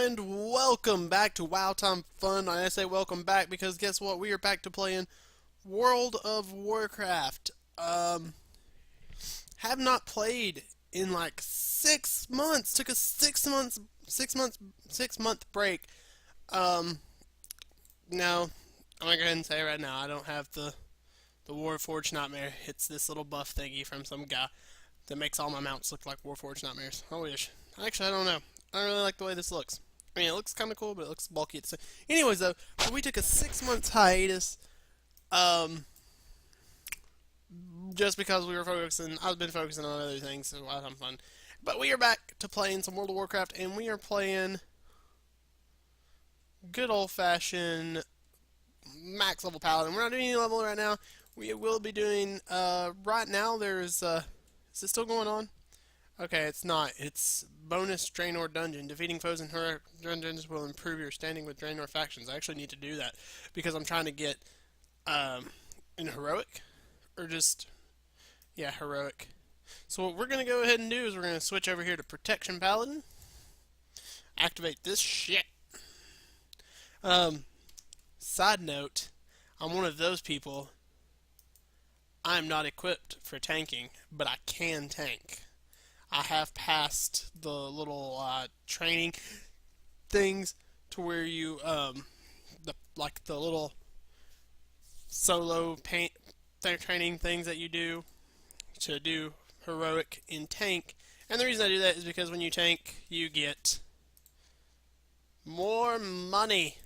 and welcome back to WoW Time Fun. I say welcome back because guess what? We are back to playing World of Warcraft. Have not played in like 6 months. Took a 6 month break. Um, no, I'm gonna go ahead and say right now I don't have the Warforged Nightmare. It's this little buff thingy from some guy that makes all my mounts look like Warforged Nightmares. I wish. Actually, I don't know. I don't really like the way this looks. I mean, it looks kind of cool, but it looks bulky. Anyways, though, so we took a 6 month hiatus, um, just because we were focusing. I've been focusing on other things, so I have fun. But we are back to playing some World of Warcraft, and we are playing good old fashioned max level paladin. We're not doing any level right now. We will be doing. Right now, there's. Is it still going on? Okay, it's not. It's bonus Draenor dungeon. Defeating foes in heroic dungeons will improve your standing with Draenor factions. I actually need to do that because I'm trying to get in heroic or just heroic. So what we're gonna go ahead and do is we're gonna switch over here to protection paladin. Activate this shit. Um, Side note, I'm one of those people. I'm not equipped for tanking, but I can tank. I have passed the little training things to where you the little solo paint training things that you do to do heroic in tank. And the reason I do that is because when you tank, you get more money,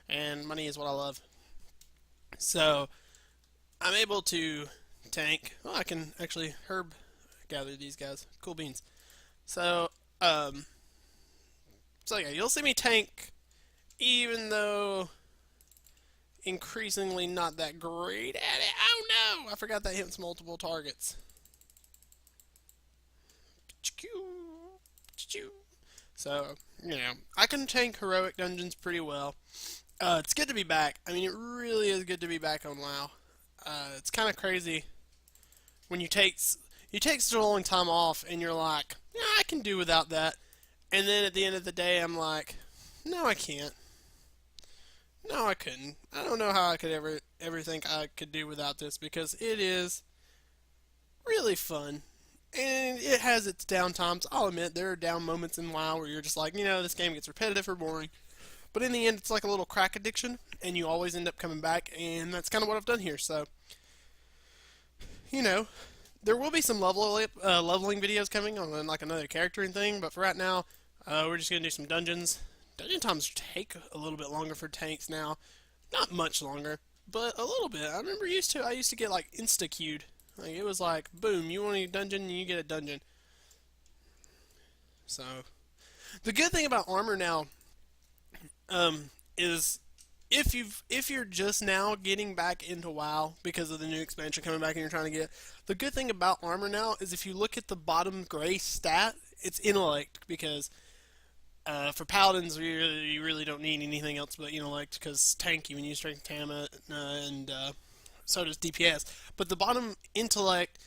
and money is what I love. So I'm able to tank. Oh, I can actually herb gather these guys. Cool beans. So, yeah, you'll see me tank, even though increasingly not that great at it. Oh no! I forgot that hits multiple targets. So, I can tank heroic dungeons pretty well. It's good to be back. I mean, it really is good to be back on WoW. It's kind of crazy when you take such a long time off and you're like, yeah, I can do without that. And then at the end of the day, I'm like, no, I can't. No, I couldn't. I don't know how I could ever think I could do without this because it is really fun. And it has its down times. I'll admit there are down moments in WoW where you're just like, this game gets repetitive or boring. But in the end, it's like a little crack addiction, and you always end up coming back, and that's kind of what I've done here. So, you know, there will be some leveling videos coming on like another character and thing, but for right now, we're just gonna do some dungeons. Dungeon times take a little bit longer for tanks now, not much longer, but a little bit. I used to get like insta queued. Like it was like, boom, you want a dungeon, and you get a dungeon. So, the good thing about armor now, is if you're just now getting back into WoW because of the new expansion coming back and you're trying to get, the good thing about armor now is if you look at the bottom gray stat, it's intellect because for paladins you really don't need anything else but intellect because tank you use strength Tama and so does DPS. But the bottom intellect,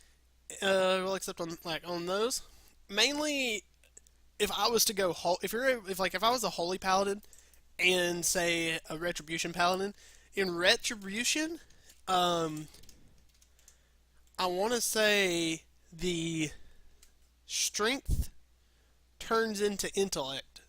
well except on those, mainly if I was to go if I was a holy paladin and say a retribution paladin. In retribution, I want to say the strength turns into intellect.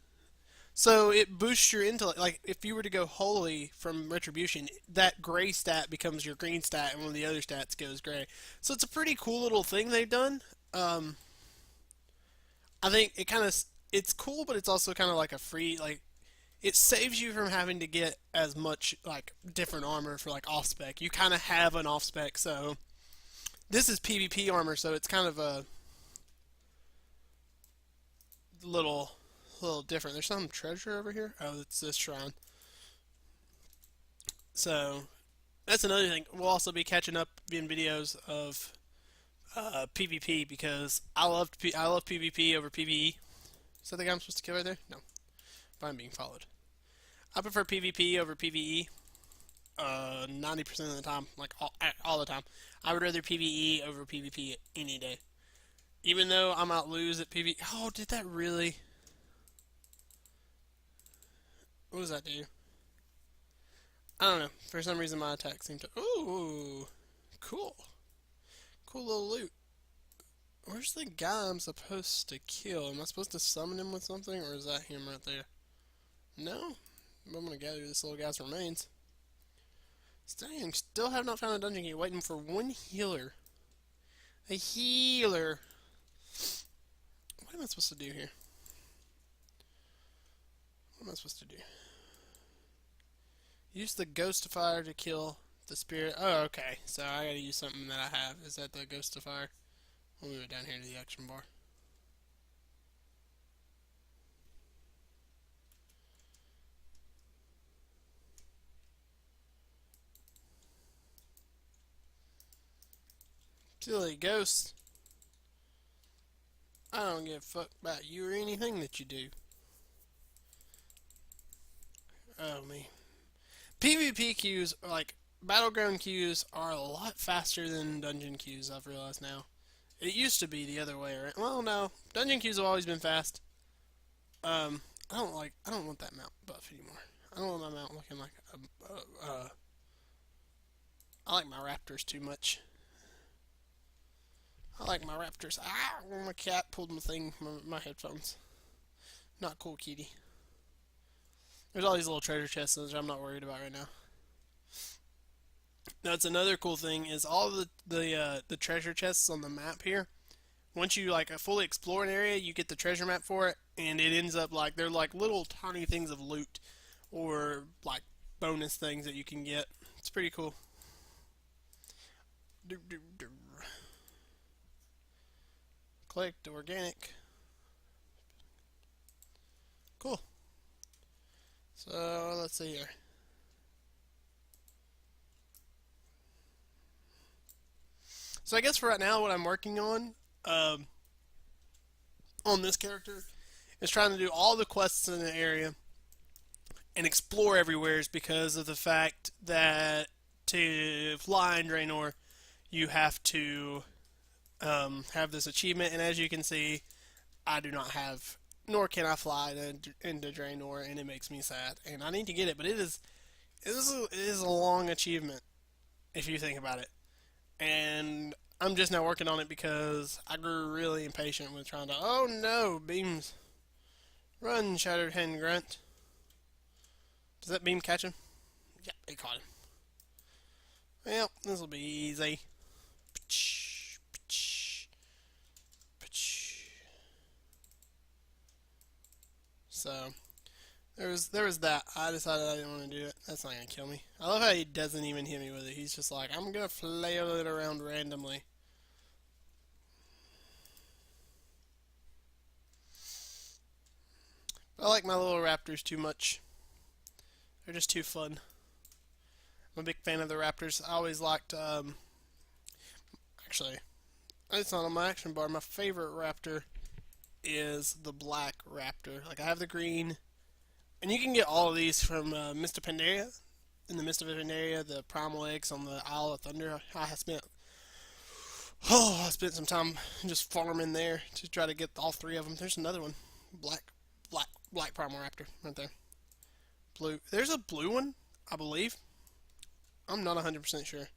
So it boosts your intellect. Like if you were to go holy from retribution, that gray stat becomes your green stat, and one of the other stats goes gray. So it's a pretty cool little thing they've done. I think it's cool, but it's also kind of like a free it saves you from having to get as much like different armor for like off spec. You kind of have an off spec, so this is PvP armor, so it's kind of a little different. There's some treasure over here. Oh, it's this shrine. So that's another thing. We'll also be catching up in videos of PvP because I love PvP over PvE. Is that the guy I'm supposed to kill right there? No, but I'm being followed. I prefer PvP over PvE. 90% of the time, like all the time. I would rather PvE over PvP any day. Even though I might lose at PvE. Oh, did that really? What does that do? I don't know. For some reason, my attack seemed to. Ooh, cool. Cool little loot. Where's the guy I'm supposed to kill? Am I supposed to summon him with something, or is that him right there? No? I'm gonna gather this little guy's remains. Dang, still have not found a dungeon key. Waiting for one healer. A healer. What am I supposed to do here? What am I supposed to do? Use the ghost of fire to kill the spirit. Oh, okay. So I gotta use something that I have. Is that the ghost of fire? We'll move it down here to the action bar. Silly ghost. I don't give a fuck about you or anything that you do. Oh, me. PvP queues, like, battleground queues, are a lot faster than dungeon queues, I've realized now. It used to be the other way around. Well, no. Dungeon queues have always been fast. I don't want that mount buff anymore. I don't want my mount looking like I like my raptors too much. I like my raptors. Ah, my cat pulled my headphones. Not cool, kitty. There's all these little treasure chests that I'm not worried about right now. That's another cool thing is all the treasure chests on the map here. Once you like fully explore an area, you get the treasure map for it, and it ends up like they're like little tiny things of loot or like bonus things that you can get. It's pretty cool. Collect organic. Cool. So let's see here. So I guess for right now, what I'm working um, on this character is trying to do all the quests in the area and explore everywhere, is because of the fact that to fly in Draenor, you have to have this achievement, and as you can see, I do not have, nor can I fly into Draenor, and it makes me sad. And I need to get it, but it is a long achievement if you think about it. And I'm just now working on it because I grew really impatient with trying to. Oh no, beams! Run, Shattered Hen Grunt. Does that beam catch him? Yeah, it caught him. Well, this will be easy. So there was that. I decided I didn't want to do it. That's not gonna kill me. I love how he doesn't even hit me with it. He's just like, I'm gonna flail it around randomly. I like my little raptors too much. They're just too fun. I'm a big fan of the raptors. I always liked, actually, it's not on my action bar. My favorite raptor is the black raptor. Like, I have the green, and you can get all of these from Mist of Pandaria. In the Mist of Pandaria, the primal eggs on the Isle of Thunder. I spent some time just farming there to try to get all three of them. There's another one, black primal raptor right there. Blue. There's a blue one, I believe. I'm not 100% sure,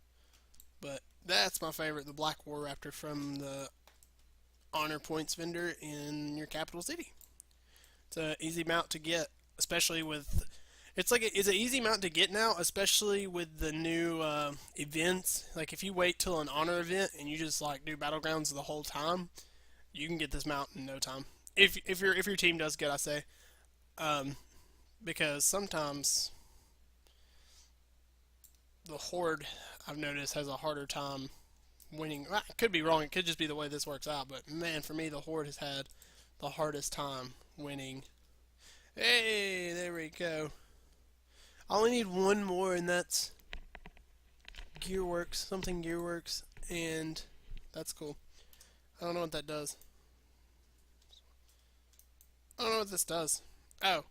but that's my favorite. The black war raptor from the honor points vendor in your capital city. It's an easy mount to get, especially with. It's an easy mount to get now, especially with the new events. Like if you wait till an honor event and you just like do battlegrounds the whole time, you can get this mount in no time. If your team does good, I say, um, because sometimes the horde I've noticed has a harder time winning. I could be wrong. It could just be the way this works out. But man, for me, the horde has had the hardest time winning. Hey, there we go. I only need one more, and that's Gearworks, something Gearworks, and that's cool. I don't know what that does. I don't know what this does. Oh,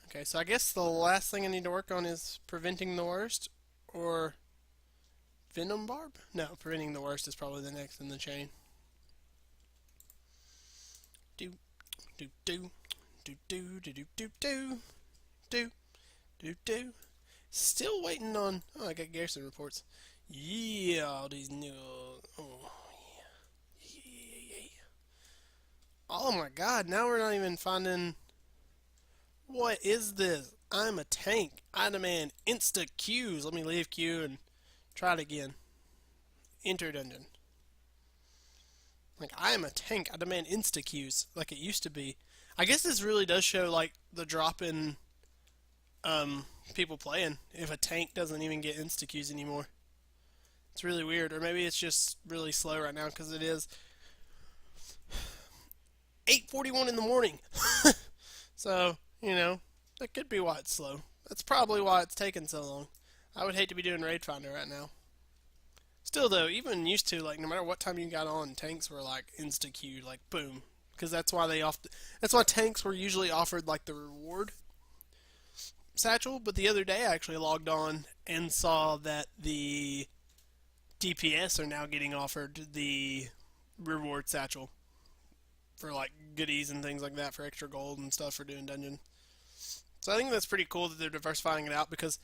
okay. So I guess the last thing I need to work on is preventing the worst, or Venom Barb. No, preventing the worst is probably the next in the chain. Do do do do do do do do do do do. Still waiting on. Oh, I got garrison reports. Yeah, all these new. Oh, yeah. Oh my God! Now we're not even finding. What is this? I'm a tank. I demand insta queues. Let me leave queue and try it again. Enter dungeon. Like I am a tank. I demand insta queues like it used to be. I guess this really does show like the drop in um people playing if a tank doesn't even get insta queues anymore. It's really weird, or maybe it's just really slow right now because it is 8:41 in the morning. So that could be why it's slow. That's probably why it's taking so long. I would hate to be doing Raid Finder right now. Still though, even used to like no matter what time you got on, tanks were like insta queued, like boom, because that's why tanks were usually offered like the reward satchel. But the other day I actually logged on and saw that the DPS are now getting offered the reward satchel for like goodies and things like that for extra gold and stuff for doing dungeon. So I think that's pretty cool that they're diversifying it out because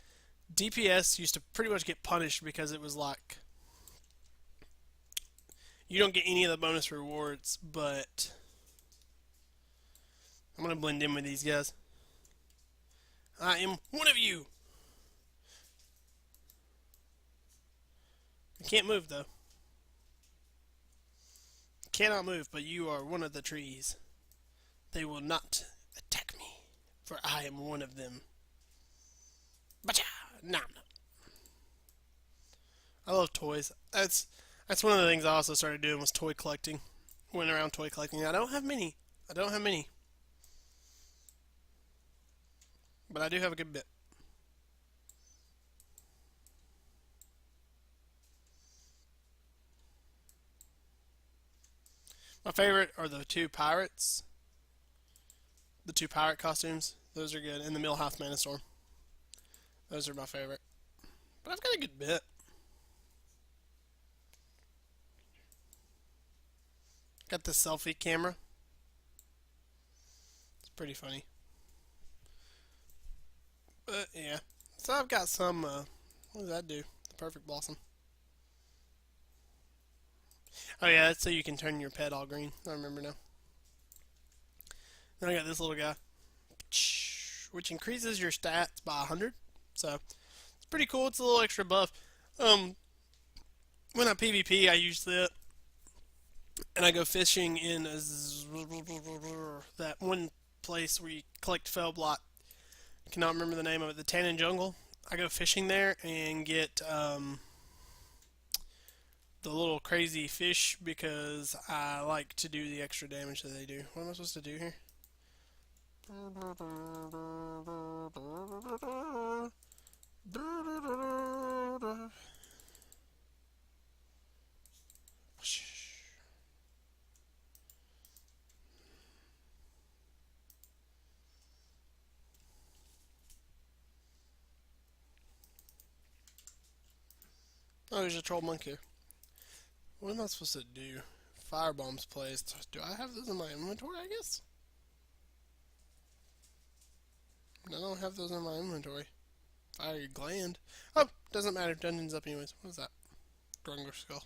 DPS used to pretty much get punished because it was like you don't get any of the bonus rewards, but I'm gonna blend in with these guys. I am one of you. I can't move though. Cannot move, but you are one of the trees. They will not attack me, for I am one of them. Bacha! Nom nom. I love toys. That's one of the things I also started doing was toy collecting. Went around toy collecting. I don't have many. I don't have many, but I do have a good bit. My favorite are the two pirates. The two pirate costumes. Those are good. And the Millhouse Mana Storm. Those are my favorite. But I've got a good bit. Got the selfie camera. It's pretty funny. But yeah. So I've got some what does that do? The perfect blossom. Oh yeah, that's so you can turn your pet all green. I remember now. Then I got this little guy, which increases your stats by 100. So it's pretty cool. It's a little extra buff. Um, when I PvP, I use that, and I go fishing in that one place where you collect Fellblot. I cannot remember the name of it. The Tannin Jungle. I go fishing there and get the little crazy fish because I like to do the extra damage that they do. What am I supposed to do here? Oh, there's a troll monk here. What am I supposed to do? Firebombs placed. Do I have those in my inventory, I guess? I don't have those in my inventory. Fiery gland. Oh, doesn't matter. Dungeon's up anyways. What is that? Drungar skull.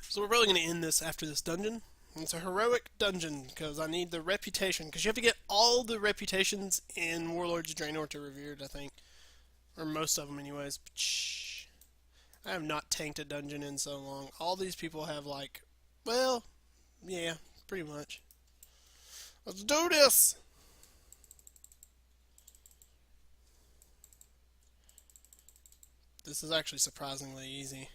So we're probably going to end this after this dungeon. It's a heroic dungeon because I need the reputation. Because you have to get all the reputations in Warlords of Draenor to revered, I think. Or most of them anyways. I have not tanked a dungeon in so long. All these people have like, well, yeah, pretty much. Let's do this! This is actually surprisingly easy.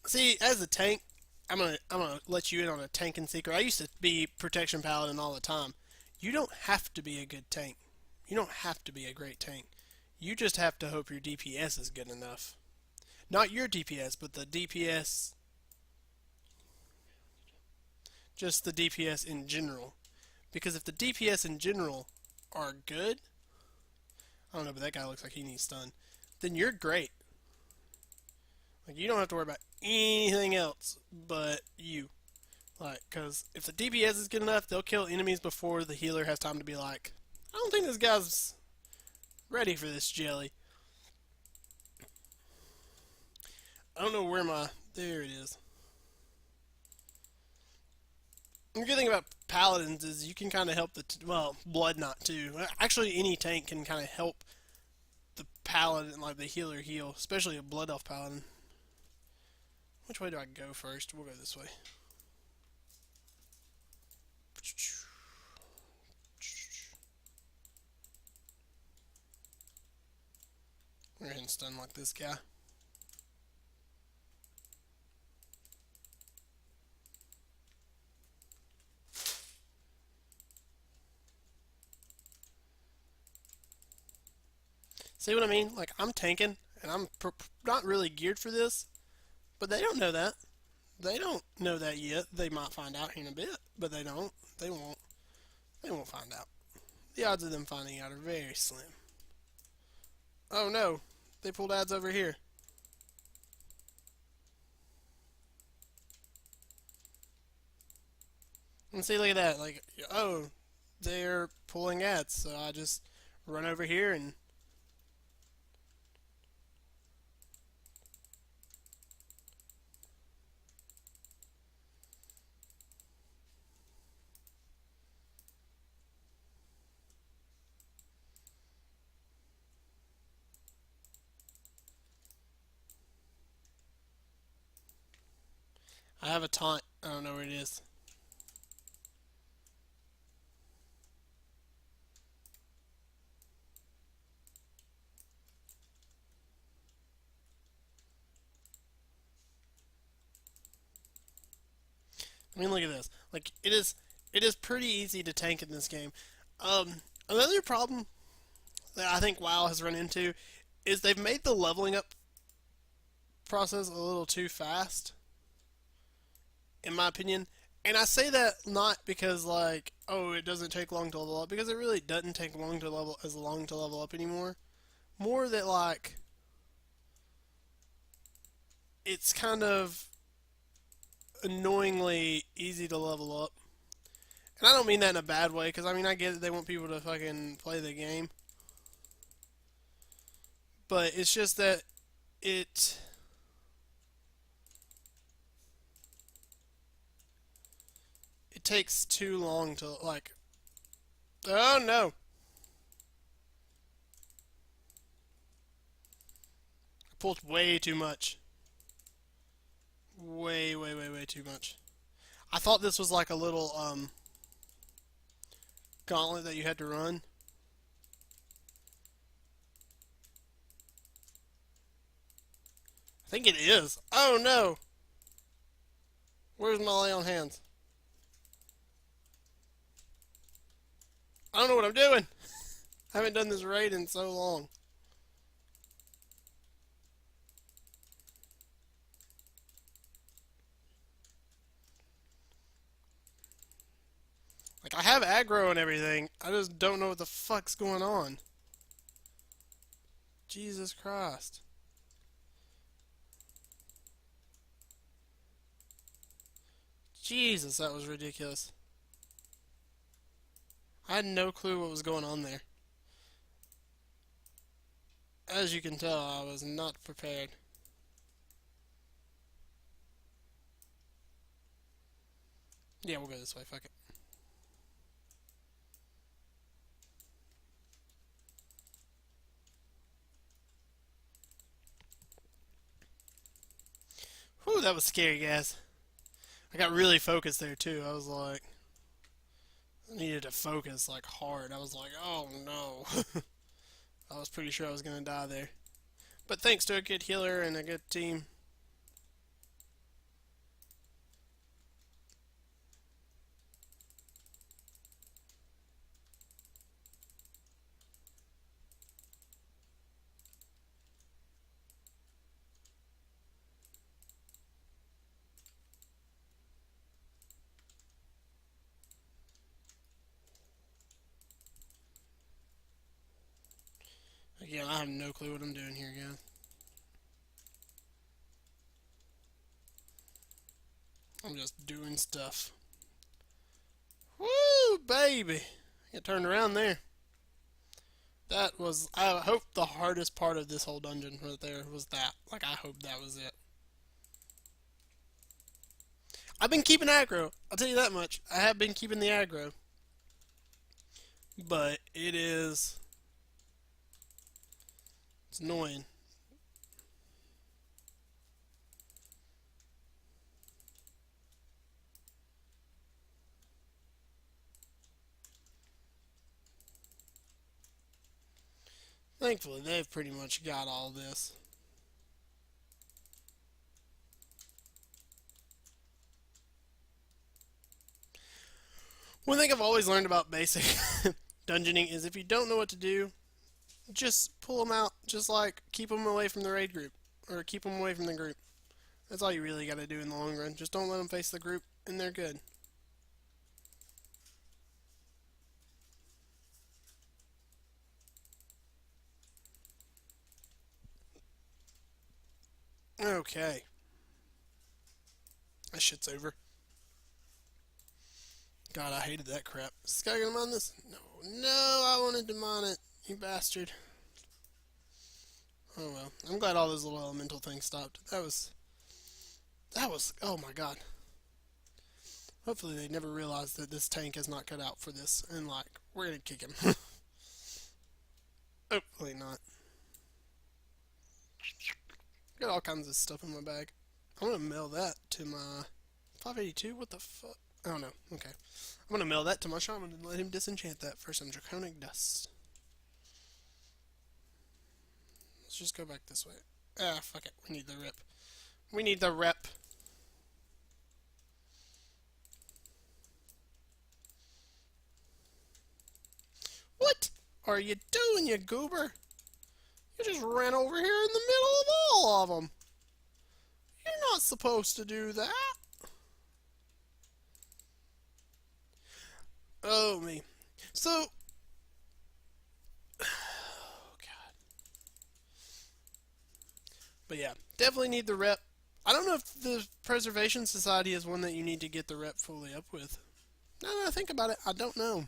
See, as a tank, I'm gonna let you in on a tanking secret. I used to be protection paladin all the time. You don't have to be a good tank. You don't have to be a great tank. You just have to hope your DPS is good enough. Not your DPS, but the DPS, just the DPS in general. Because if the DPS in general are good, I don't know, but that guy looks like he needs stun. Then you're great. Like you don't have to worry about anything else but you. Like, because if the DPS is good enough, they'll kill enemies before the healer has time to be like, I don't think this guy's ready for this jelly. I don't know where my. There it is. The good thing about paladins is you can kind of help well, blood knot too. Actually, any tank can kind of help the paladin, like the healer, heal, especially a blood elf paladin. Which way do I go first? We'll go this way. We're gonna stun like this guy. See what I mean? Like I'm tanking, and I'm not really geared for this, but they don't know that. They don't know that yet. They might find out here in a bit, but they don't. They won't. They won't find out. The odds of them finding out are very slim. Oh no, they pulled ads over here. And see, look at that. Like, oh, they're pulling ads, so I just run over here and I have a taunt. I don't know where it is. I mean, look at this. Like, it is pretty easy to tank in this game. Another problem that I think WoW has run into is they've made the leveling up process a little too fast, in my opinion. And I say that not because like, oh, it doesn't take long to level up, because it really doesn't take long to level up anymore. More that like it's kind of annoyingly easy to level up. And I don't mean that in a bad way, because I mean I get that they want people to fucking play the game, but it's just that it it takes too long to like. Oh no! I pulled way too much. Way too much. I thought this was like a little gauntlet that you had to run. I think it is. Oh no! Where's my lay on hands? I don't know what I'm doing. I haven't done this raid in so long. Like I have aggro and everything. I just don't know what the fuck's going on. Jesus Christ. Jesus, that was ridiculous. I had no clue what was going on there. As you can tell, I was not prepared. Yeah, we'll go this way. Fuck it. Whew, that was scary, guys. I got really focused there too. I was like, I needed to focus like hard. I was like, oh no. I was pretty sure I was gonna die there. But thanks to a good healer and a good team. Again, I have no clue what I'm doing here, guys. I'm just doing stuff. Woo, baby! Get turned around there. That was, I hope the hardest part of this whole dungeon right there was that. Like, I hope that was it. I've been keeping aggro. I'll tell you that much. I have been keeping the aggro. But it is... It's annoying. Thankfully, they've pretty much got all this. One thing I've always learned about basic dungeoning is if you don't know what to do, just pull them out. Just like keep them away from the raid group or keep them away from the group. That's all you really got to do in the long run. Just don't let them face the group, and they're good. Okay, that shit's over. God, I hated that crap. Is this guy gonna mine this? No, no, I wanted to mine it. You bastard. Oh well. I'm glad all those little elemental things stopped. That was, oh my god. Hopefully they never realize that this tank is not cut out for this, and like, we're gonna kick him. Hopefully not. Got all kinds of stuff in my bag. I'm gonna mail that to my 582. What the fuck? Oh no. Okay. I'm gonna mail that to my shaman and let him disenchant that for some draconic dust. Let's just go back this way. Ah, fuck it. We need the rep. We need the rep. What are you doing, you goober? You just ran over here in the middle of all of them. You're not supposed to do that. Oh, me. So... Oh, God. But yeah, definitely need the rep. I don't know if the Preservation Society is one that you need to get the rep fully up with. Now that I think about it, I don't know.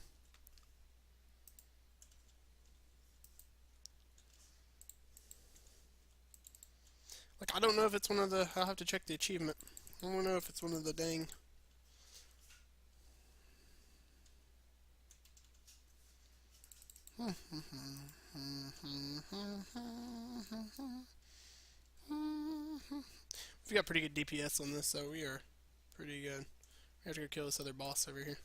Like, I don't know if it's one of the... I'll have to check the achievement. I don't know if it's one of the dang... We've got pretty good DPS on this, so we are pretty good. We have to go kill this other boss over here.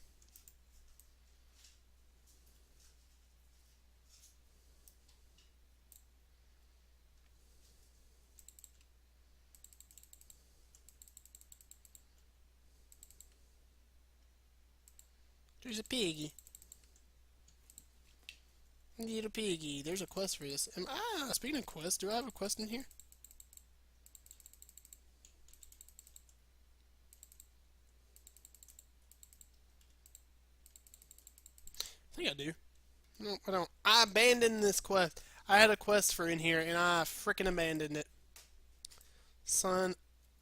There's a piggy. Little piggy. There's a quest for this. Speaking of quests, do I have a quest in here? I think I do. No, I don't. I abandoned this quest. I had a quest for in here, and I frickin' abandoned it. Son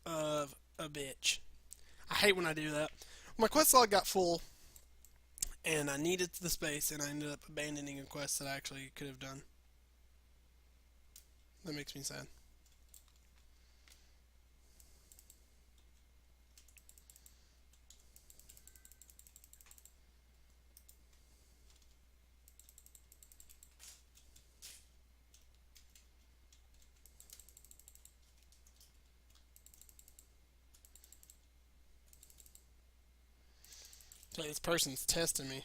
of a bitch. I hate when I do that. My quest log got full, and I needed the space, and I ended up abandoning a quest that I actually could have done. That makes me sad. So this person's testing me.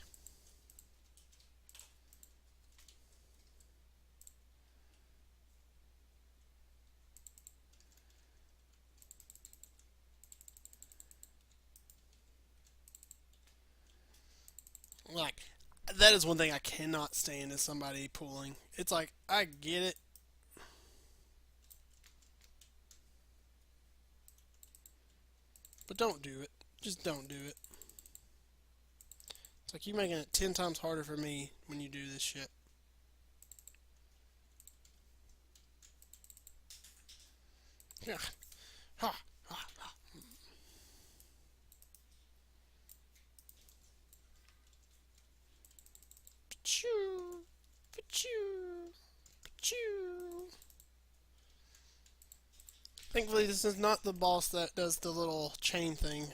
Like, that is one thing I cannot stand is somebody pulling. It's like, I get it. But don't do it. Just don't do it. It's like you making it 10 times harder for me when you do this shit. Yeah. Ha. Ha. Pachoo. Pachoo. Pachoo. Thankfully, this is not the boss that does the little chain thing.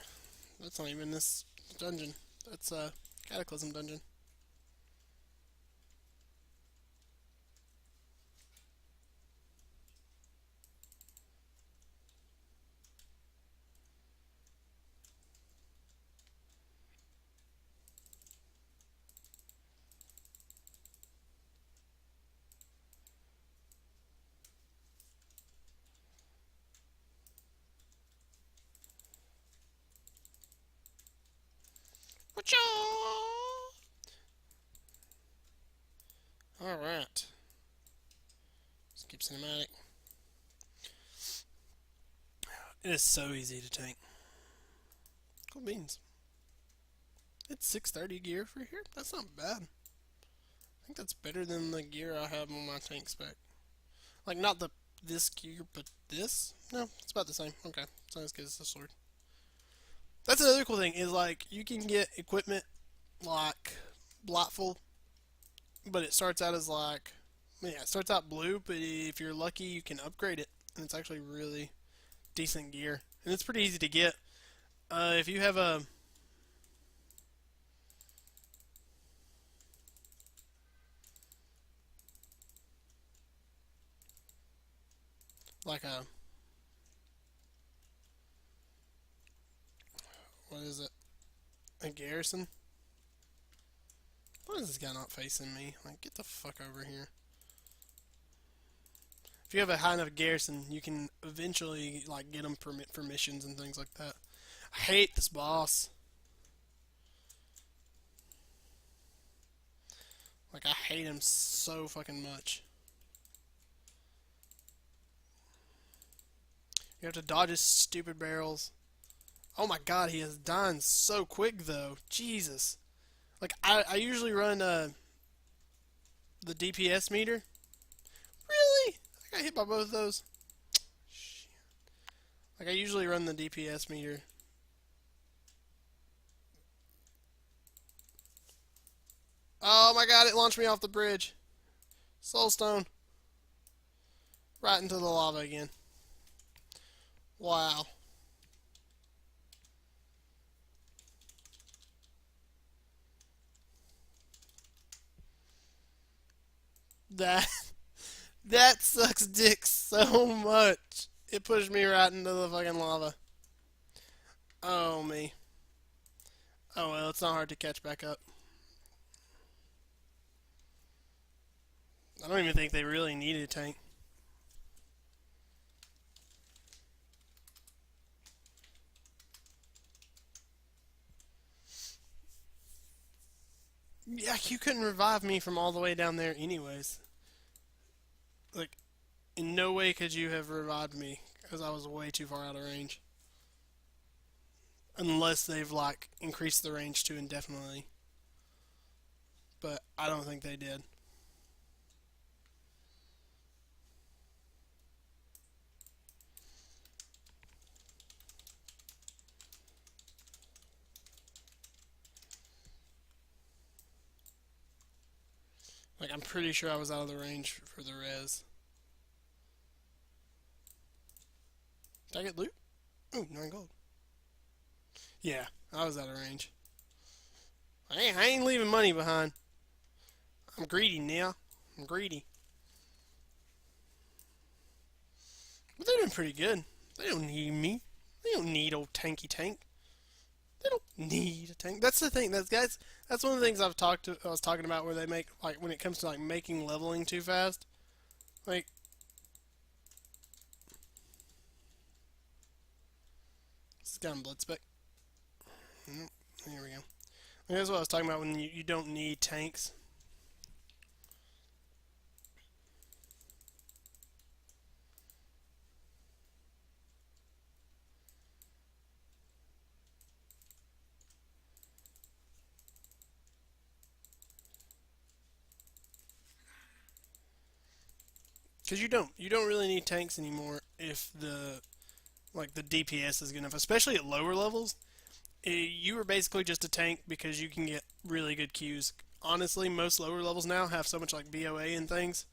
That's not even this dungeon. That's a Cataclysm dungeon. Pachoo. All right. Skip cinematic. It is so easy to tank. Cool beans. It's 630 gear for here. That's not bad. I think that's better than the gear I have on my tank spec. Like not the this gear, but this. No, it's about the same. Okay, it's not as good as the sword. That's another cool thing is like you can get equipment like Blightful, but it starts out as like yeah, it starts out blue, but if you're lucky, you can upgrade it, and it's actually really decent gear, and it's pretty easy to get. If you have a like a what is it? A garrison? Why is this guy not facing me? Like, get the fuck over here. If you have a high enough garrison, you can eventually like get them permit for missions and things like that. I hate this boss. Like, I hate him so fucking much. You have to dodge his stupid barrels. Oh my god, he is dying so quick though. Jesus. Like, I usually run the DPS meter. Really? I got hit by both of those. Shit. Like, I usually run the DPS meter. Oh my god, it launched me off the bridge. Soulstone. Right into the lava again. Wow. That that sucks dick so much. It pushed me right into the fucking lava. Oh me. Oh well, it's not hard to catch back up. I don't even think they really needed a tank. Yeah, you couldn't revive me from all the way down there anyways. Like, in no way could you have revived me because I was way too far out of range. Unless they've like increased the range to indefinitely, but I don't think they did. Like, I'm pretty sure I was out of the range for the res. Did I get loot? Ooh, 9 gold. Yeah, I was out of range. I ain't leaving money behind. I'm greedy now. I'm greedy. But they're doing pretty good. They don't need me. They don't need old tanky tank. They don't need a tank. That's the thing. That's one of the things I was talking about where they make like when it comes to like making leveling too fast. Like this guy in blood spec. Here we go. That's what I was talking about when you don't need tanks. Because you don't really need tanks anymore if the DPS is good enough, especially at lower levels. You are basically just a tank because you can get really good Qs. Honestly, most lower levels now have so much like BOA and things.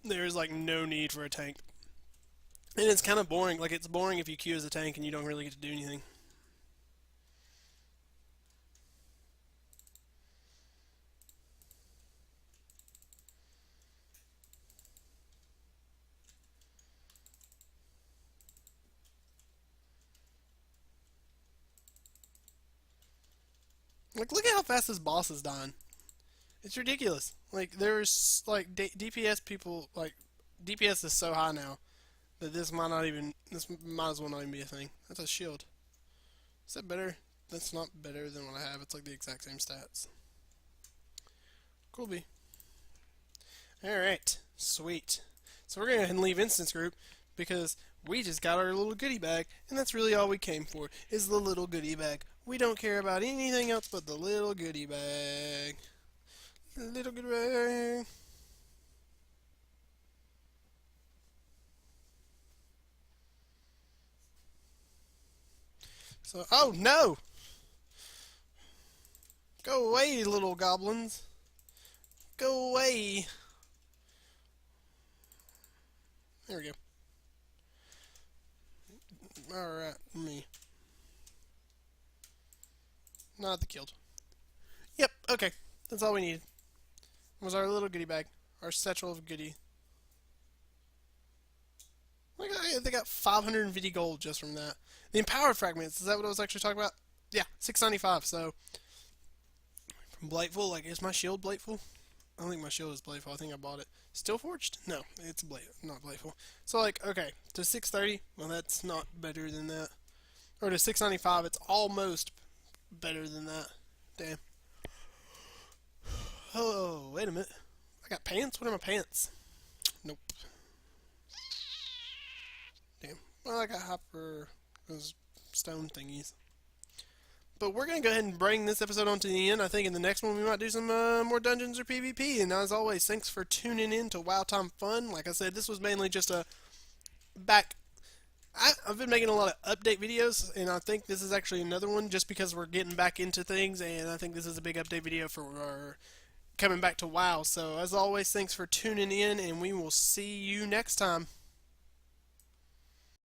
There is like no need for a tank. And it's kind of boring. Like it's boring if you queue as a tank and you don't really get to do anything. Like look at how fast this boss is dying. It's ridiculous. Like there's like DPS people like DPS is so high now that this might as well not even be a thing. That's a shield. Is that better? That's not better than what I have. It's like the exact same stats. Cool B. Alright. Sweet. So we're gonna go ahead and leave instance group because we just got our little goodie bag, and that's really all we came for, is the little goodie bag. We don't care about anything else but the little goodie bag. Little goodie bag. So, oh no! Go away, little goblins. Go away. There we go. Alright, me. Not the killed. Yep, okay. That's all we needed. Was our little goodie bag. Our satchel of goodie. Like, they got 550 gold just from that. The empowered fragments, is that what I was actually talking about? Yeah, 695. So, from Blightful, like, is my shield Blightful? I don't think my shield is Blightful. I think I bought it. Still forged? No, it's not Blightful. So, like, okay, to 630, well, that's not better than that. Or to 695, it's almost better than that. Damn. Oh, wait a minute. I got pants? What are my pants? Nope. Damn. Well, I got hopper, those stone thingies. But we're going to go ahead and bring this episode on to the end. I think in the next one we might do some more dungeons or PvP. And as always, thanks for tuning in to WoW Time Fun. Like I said, this was mainly just a back. I've been making a lot of update videos, and I think this is actually another one just because we're getting back into things. And I think this is a big update video for our coming back to WoW. So as always, thanks for tuning in, and we will see you next time.